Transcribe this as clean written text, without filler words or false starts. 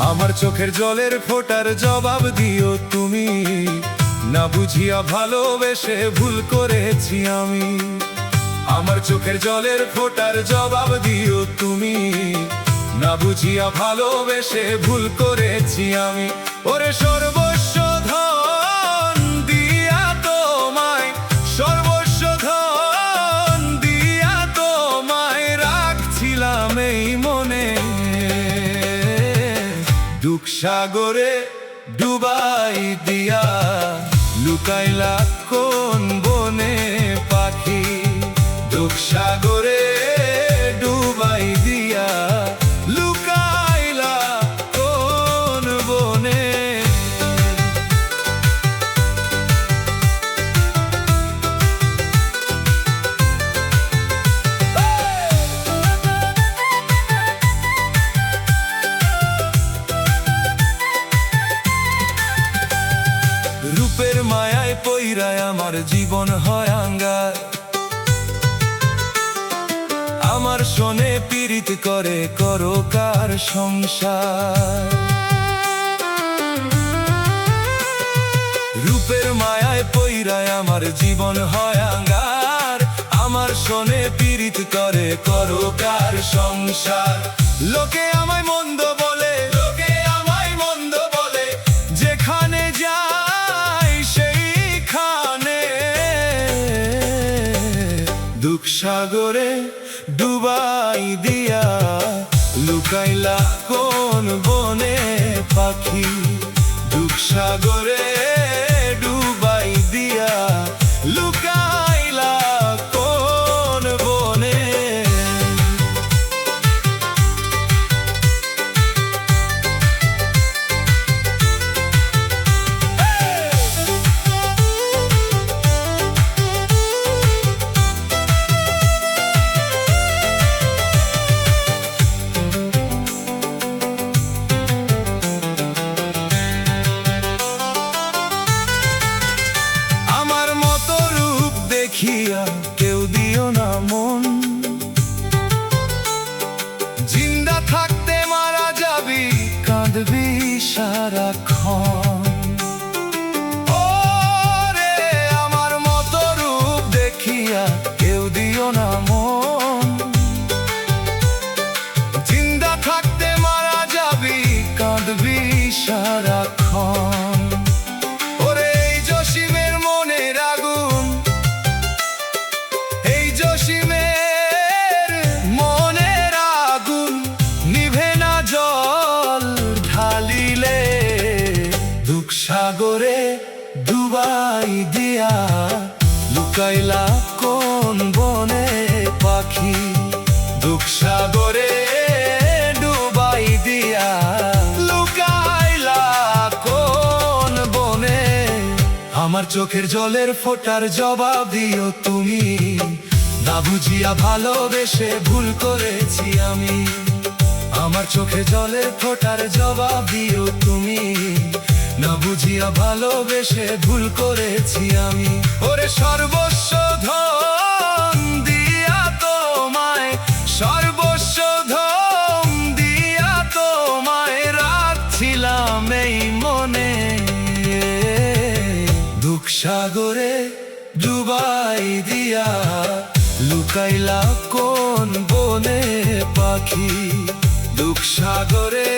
আমার চোখের জলের ফোঁটার জবাব দিও তুমি, না বুঝিয়া ভালোবেসে ভুল করেছি আমি। আমার চোখের জলের ফোঁটার জবাব দিও তুমি, না বুঝিয়া ভালোবেসে ভুল করেছি আমি। ওরে সর্বস্ব ধন দিয়া তোমায়, সর্বস্ব ধন দিয়া তোমায় রাখছিলাম এই মনে। দুঃখ সাগরে ডুবাই দিয়া লুকাইলা কোন বনে পাখি। দুঃখ সাগরে ডুবাই দিয়া লুকাইলা কোন বনে। রূপের মায়ায় পইরায় আমার জীবন হয় আঙ্গার, আমার শোনে পীড়িত করে করো কার সংসার। রূপের মায়ায় পইরায় আমার জীবন হয় আঙ্গার, আমার শোনে পীড়িত করে করো কার সংসার। লোকে আমায় মন্দ বলে, লোকে আমায় মন্দ বলে, যেখানে যাই সেইখানে। দুঃখ সাগরে ডুবাই দিয়া লুকাইলা কোন বনে পাখি। দুঃখ সাগরে ডুবাই দিয়া লুকাইলা কোন বনে। দেখিয়া কেউ দিও না মন, জিন্দা থাকতে মারা যাবি কাঁদবি সারাক্ষণ। ওরে আমার মতো রূপ দেখিয়া কেউ দিও না মন, জিন্দা থাকতে মারা যাবি কাঁদবি সারাক্ষণ। জসিমের মনের আগুন নিভে না জল ঢালিলে। দুঃখ সাগরে ডুবাই দিয়া লুকাইলা কোন বনে পাখি। দুঃখ সাগরে ডুবাই দিয়া লুকাইলা কোন বনে। আমার চোখের জলের ফোঁটার জবাব দিও তুমি, না বুঝিয়া ভালোবেসে ভুল করেছি আমি। আমার চোখে জলের ফোঁটার জবাব দিও তুমি, না বুঝিয়া ভালোবেসে ভুল করেছি আমি। ওরে সর্বস্ব ধন দিয়া তোমায়, সর্বস্ব ধন দিয়া তোমায় রাখছিলাম এই মনে। দুঃখ সাগরে ডুবাই দিয়া লুকাইলা কোন বনে পাখি। দুঃখ সাগরে